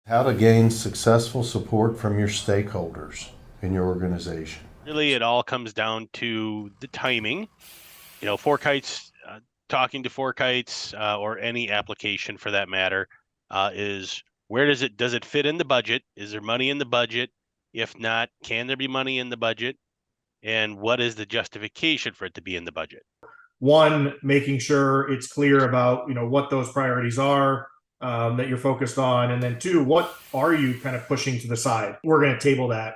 How to gain successful support from your stakeholders in your organization. Really, it all comes down to the timing. Four Kites, talking to Four Kites, or any application for that matter, is where does it fit in the budget? Is there money in the budget? If not, can there be money in the budget? And what is the justification for it to be in the budget? One, making sure it's clear about what those priorities are, that you're focused on, and then two, what are you kind of pushing to the side? We're going to table that.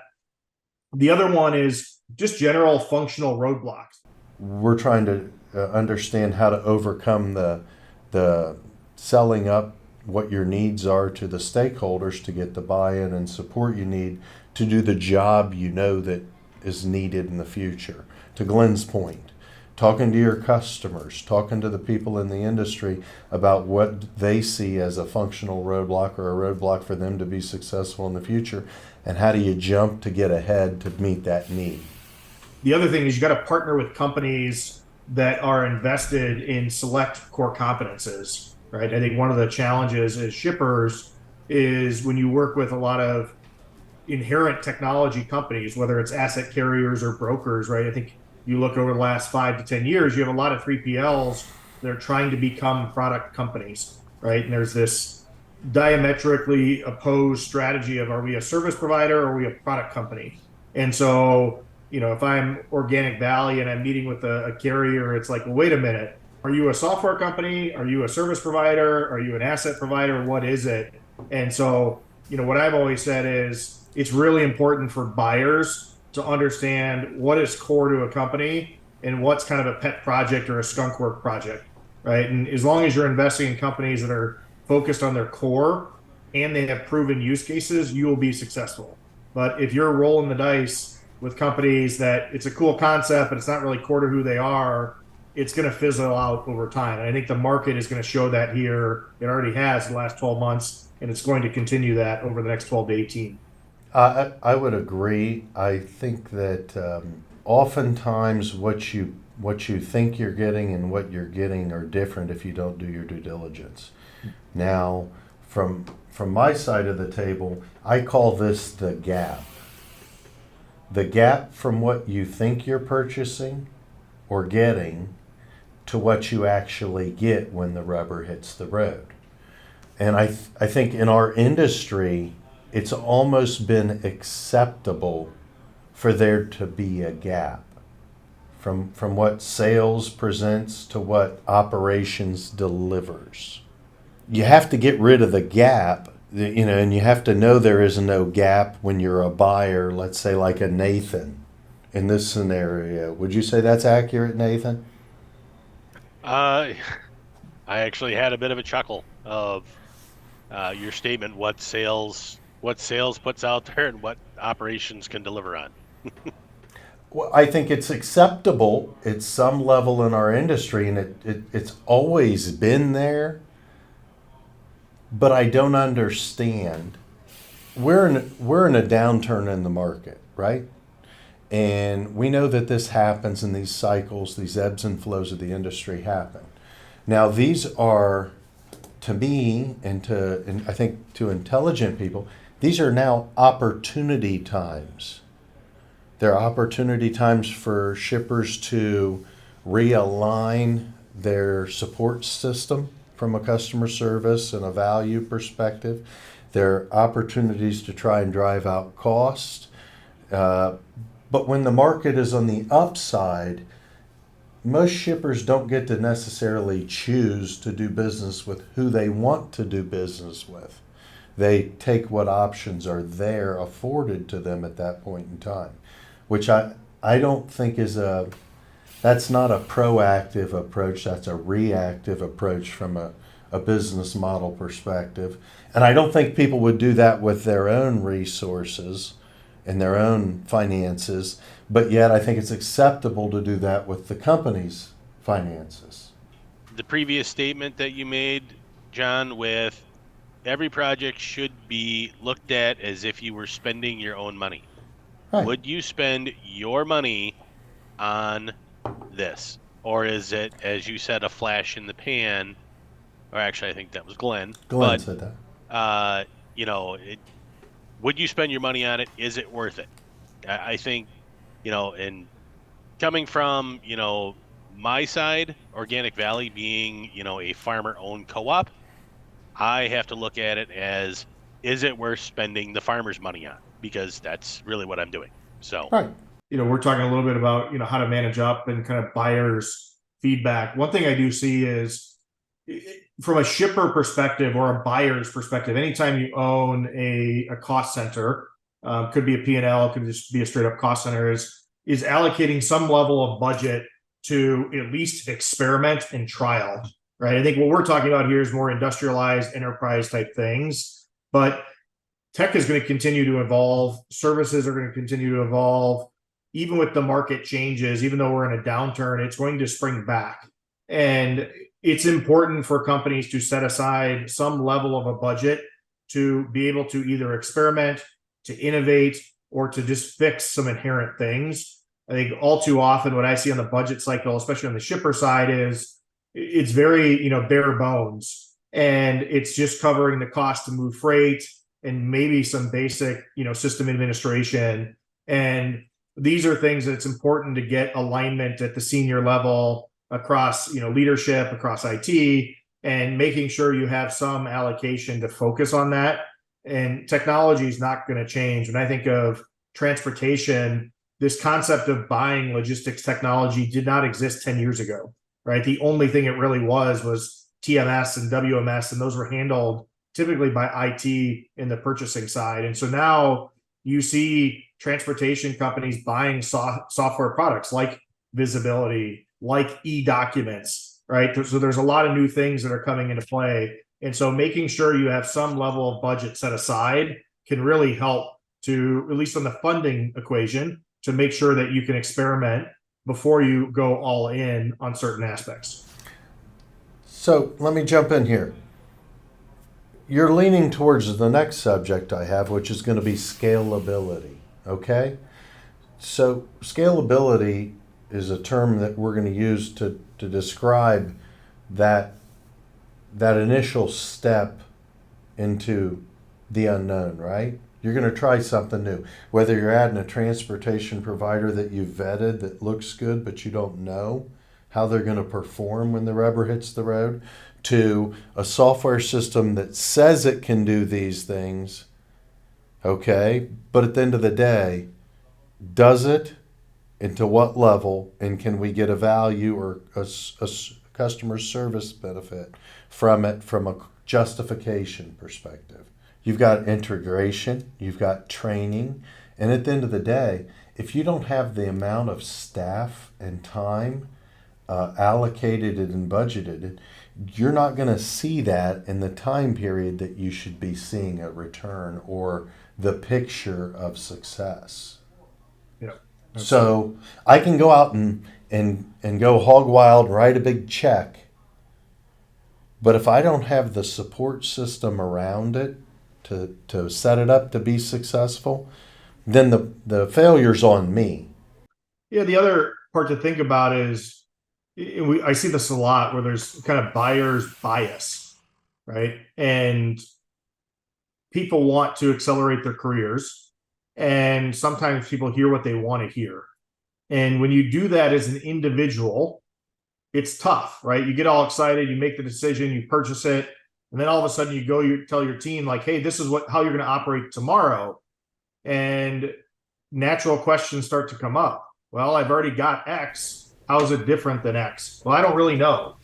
The other one is just general functional roadblocks. We're trying to understand how to overcome the selling up what your needs are to the stakeholders to get the buy-in and support you need to do the job that is needed in the future. To Glenn's point, talking to your customers, talking to the people in the industry about what they see as a functional roadblock or a roadblock for them to be successful in the future, and how do you jump to get ahead to meet that need. The other thing is you got to partner with companies that are invested in select core competences, right? I think one of the challenges as shippers is when you work with a lot of inherent technology companies, whether it's asset carriers or brokers, right? I think you look over the last 5 to 10 years, you have a lot of 3PLs that are trying to become product companies, right? And there's this diametrically opposed strategy of, are we a service provider or are we a product company? And so, if I'm Organic Valley and I'm meeting with a carrier, it's like, well, wait a minute. Are you a software company? Are you a service provider? Are you an asset provider? What is it? And so, what I've always said is it's really important for buyers to understand what is core to a company and what's kind of a pet project or a skunk work project, right? And as long as you're investing in companies that are focused on their core and they have proven use cases, you will be successful. But if you're rolling the dice with companies that it's a cool concept, but it's not really core to who they are, it's going to fizzle out over time. And I think the market is going to show that here. It already has the last 12 months, and it's going to continue that over the next 12 to 18. I would agree. I think that oftentimes what you think you're getting and what you're getting are different if you don't do your due diligence. Now, from my side of the table, I call this the gap. The gap from what you think you're purchasing or getting to what you actually get when the rubber hits the road. And I think in our industry, it's almost been acceptable for there to be a gap from what sales presents to what operations delivers. You have to get rid of the gap, and you have to know there is no gap when you're a buyer, let's say like a Nathan in this scenario. Would you say that's accurate, Nathan? Uh, I actually had a bit of a chuckle of your statement, what sales puts out there and what operations can deliver on. Well, I think it's acceptable at some level in our industry, and it's always been there, but I don't understand. We're in a downturn in the market, right? And we know that this happens in these cycles, these ebbs and flows of the industry happen. Now, these are, to me, and I think to intelligent people, these are now opportunity times. They're opportunity times for shippers to realign their support system from a customer service and a value perspective. They're opportunities to try and drive out cost. But when the market is on the upside, most shippers don't get to necessarily choose to do business with who they want to do business with. They take what options are there afforded to them at that point in time, which I don't think that's not a proactive approach, that's a reactive approach from a business model perspective. And I don't think people would do that with their own resources and their own finances, but yet I think it's acceptable to do that with the company's finances. The previous statement that you made, John, with every project should be looked at as if you were spending your own money. Right. Would you spend your money on this? Or is it, as you said, a flash in the pan? Or actually, I think that was Glenn. Glenn said that. would you spend your money on it? Is it worth it? I think, and coming from, my side, Organic Valley being, a farmer-owned co-op, I have to look at it as, is it worth spending the farmer's money on? Because that's really what I'm doing. So, Right. We're talking a little bit about, how to manage up and kind of buyers' feedback. One thing I do see is from a shipper perspective or a buyer's perspective, anytime you own a cost center, could be a P&L, could just be a straight up cost center, is allocating some level of budget to at least experiment and trial, right? I think what we're talking about here is more industrialized enterprise type things, but tech is going to continue to evolve. Services are going to continue to evolve. Even with the market changes, even though we're in a downturn, it's going to spring back. And it's important for companies to set aside some level of a budget to be able to either experiment, to innovate, or to just fix some inherent things. I think all too often what I see on the budget cycle, especially on the shipper side, is it's very, bare bones. And it's just covering the cost to move freight and maybe some basic, system administration. And these are things that it's important to get alignment at the senior level across, leadership, across IT, and making sure you have some allocation to focus on that. And technology is not going to change. When I think of transportation, this concept of buying logistics technology did not exist 10 years ago, right? The only thing it really was TMS and WMS, and those were handled typically by IT in the purchasing side. And so now you see transportation companies buying software products like visibility, like e-documents, right? So there's a lot of new things that are coming into play. And so making sure you have some level of budget set aside can really help to, at least on the funding equation, to make sure that you can experiment before you go all in on certain aspects. So let me jump in here. You're leaning towards the next subject I have, which is going to be scalability. Okay? So scalability is a term that we're going to use to describe that initial step into the unknown, right? You're going to try something new. Whether you're adding a transportation provider that you've vetted that looks good, but you don't know how they're going to perform when the rubber hits the road, to a software system that says it can do these things, okay? But at the end of the day, does it? And to what level? And can we get a value or a customer service benefit from it from a justification perspective? You've got integration, you've got training, and at the end of the day, if you don't have the amount of staff and time allocated and budgeted, you're not going to see that in the time period that you should be seeing a return or the picture of success. Yeah. So I can go out and go hog wild, write a big check, but if I don't have the support system around it to set it up to be successful, then the failure's on me. Yeah, the other part to think about is I see this a lot where there's kind of buyer's bias, right? And people want to accelerate their careers, and sometimes people hear what they want to hear. And when you do that as an individual, it's tough, right? You get all excited, you make the decision, you purchase it, and then all of a sudden you tell your team like, hey, this is how you're going to operate tomorrow. And natural questions start to come up. Well, I've already got X. How is it different than X? Well, I don't really know,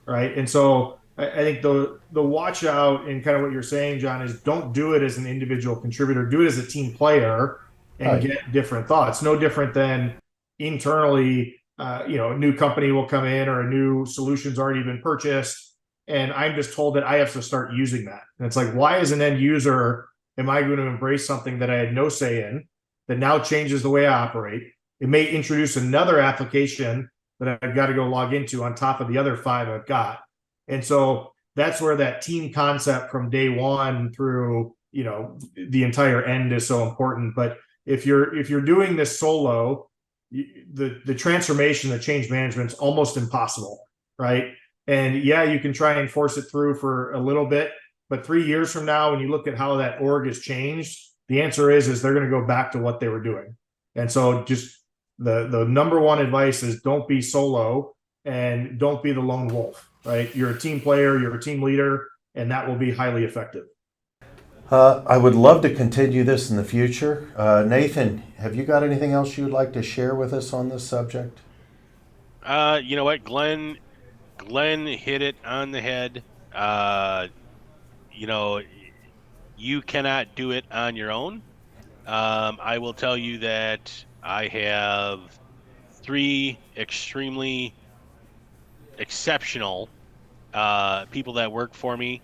right? And so I think the watch out and kind of what you're saying, John, is don't do it as an individual contributor. Do it as a team player and Right. get different thoughts. No different than internally, a new company will come in or a new solution's already been purchased, and I'm just told that I have to start using that. And it's like, why as an end user am I going to embrace something that I had no say in that now changes the way I operate? It may introduce another application that I've got to go log into on top of the other 5 I've got. And so that's where that team concept from day one through, the entire end is so important. But if you're doing this solo, the transformation, the change management is almost impossible, right? And yeah, you can try and force it through for a little bit, But 3 years from now, when you look at how that org has changed, the answer is they're going to go back to what they were doing. And so just the number one advice is don't be solo and don't be the lone wolf, right? You're a team player, you're a team leader, and that will be highly effective. I would love to continue this in the future. Nathan, have you got anything else you would like to share with us on this subject? You know what, Glenn hit it on the head. You know, you cannot do it on your own. I will tell you that I have 3 extremely exceptional people that work for me.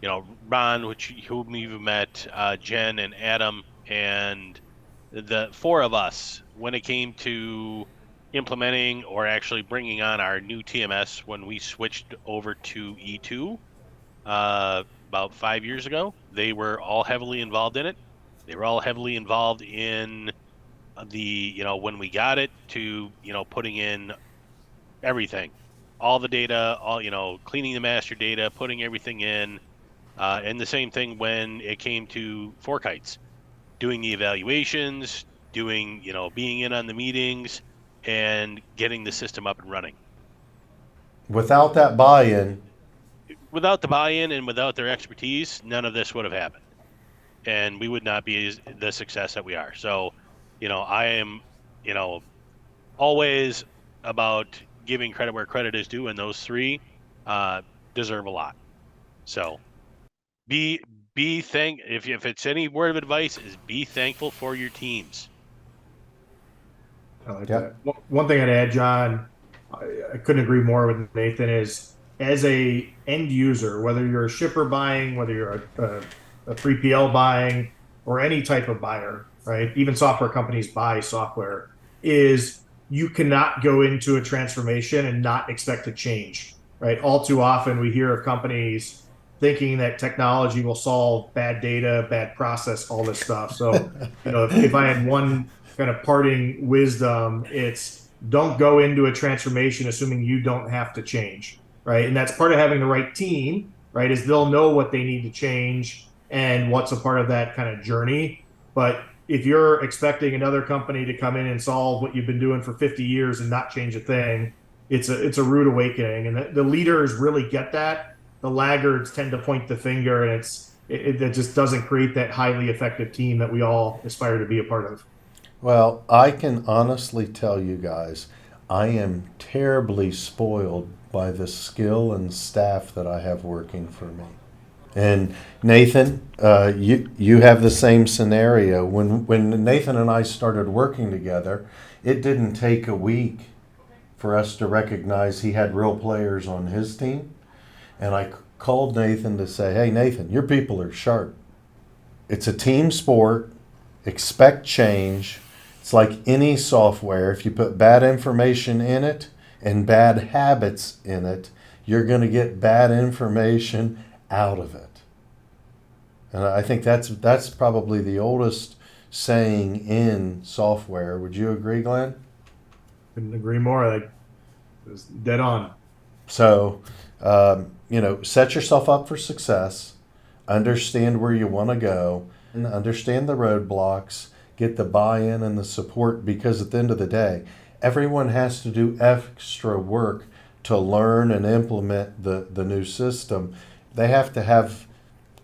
You know, Ron, whom you've met, Jen and Adam, and the 4 of us when it came to implementing or actually bringing on our new TMS when we switched over to E2 about 5 years ago. They were all heavily involved in it. They were all heavily involved in the, when we got it to, putting in everything, all the data, all, cleaning the master data, putting everything in. And the same thing when it came to Kites, doing the evaluations, doing, being in on the meetings and getting the system up and running. Without that buy-in, Without the buy-in and without their expertise, none of this would have happened. And we would not be the success that we are. So, I am, always about giving credit where credit is due, and those 3 deserve a lot. So if it's any word of advice, is be thankful for your teams. I like that. One thing I'd add, John, I couldn't agree more with Nathan, is as a end user, whether you're a shipper buying, whether you're a 3PL buying, or any type of buyer, right? Even software companies buy software, is you cannot go into a transformation and not expect to change, right? All too often we hear of companies thinking that technology will solve bad data, bad process, all this stuff. So, if I had one kind of parting wisdom, it's don't go into a transformation assuming you don't have to change, right? And that's part of having the right team, right? Is they'll know what they need to change and what's a part of that kind of journey. But if you're expecting another company to come in and solve what you've been doing for 50 years and not change a thing, it's a rude awakening. And the leaders really get that. The laggards tend to point the finger, and it just doesn't create that highly effective team that we all aspire to be a part of. well, I can honestly tell you guys, I am terribly spoiled by the skill and staff that I have working for me. And Nathan, you have the same scenario. When Nathan and I started working together, it didn't take a week for us to recognize he had real players on his team. And I called Nathan to say, hey, Nathan, your people are sharp. It's a team sport. Expect change. It's like any software. If you put bad information in it and bad habits in it, you're going to get bad information out of it. And I think that's probably the oldest saying in software. Would you agree, Glenn? Couldn't agree more. Like, it was dead on. So, set yourself up for success, understand where you want to go, and understand the roadblocks, get the buy-in and the support, because at the end of the day, everyone has to do extra work to learn and implement the new system. They have to have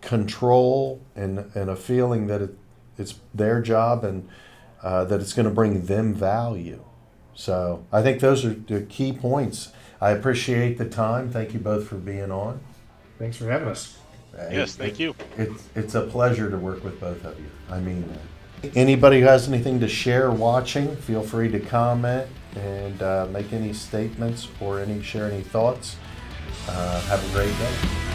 control and a feeling that it's their job and that it's going to bring them value. So I think those are the key points. I appreciate the time. Thank you both for being on. Thanks for having us. Yes, thank you. It's a pleasure to work with both of you. I mean that. Anybody who has anything to share watching, feel free to comment and make any statements or share any thoughts. Have a great day.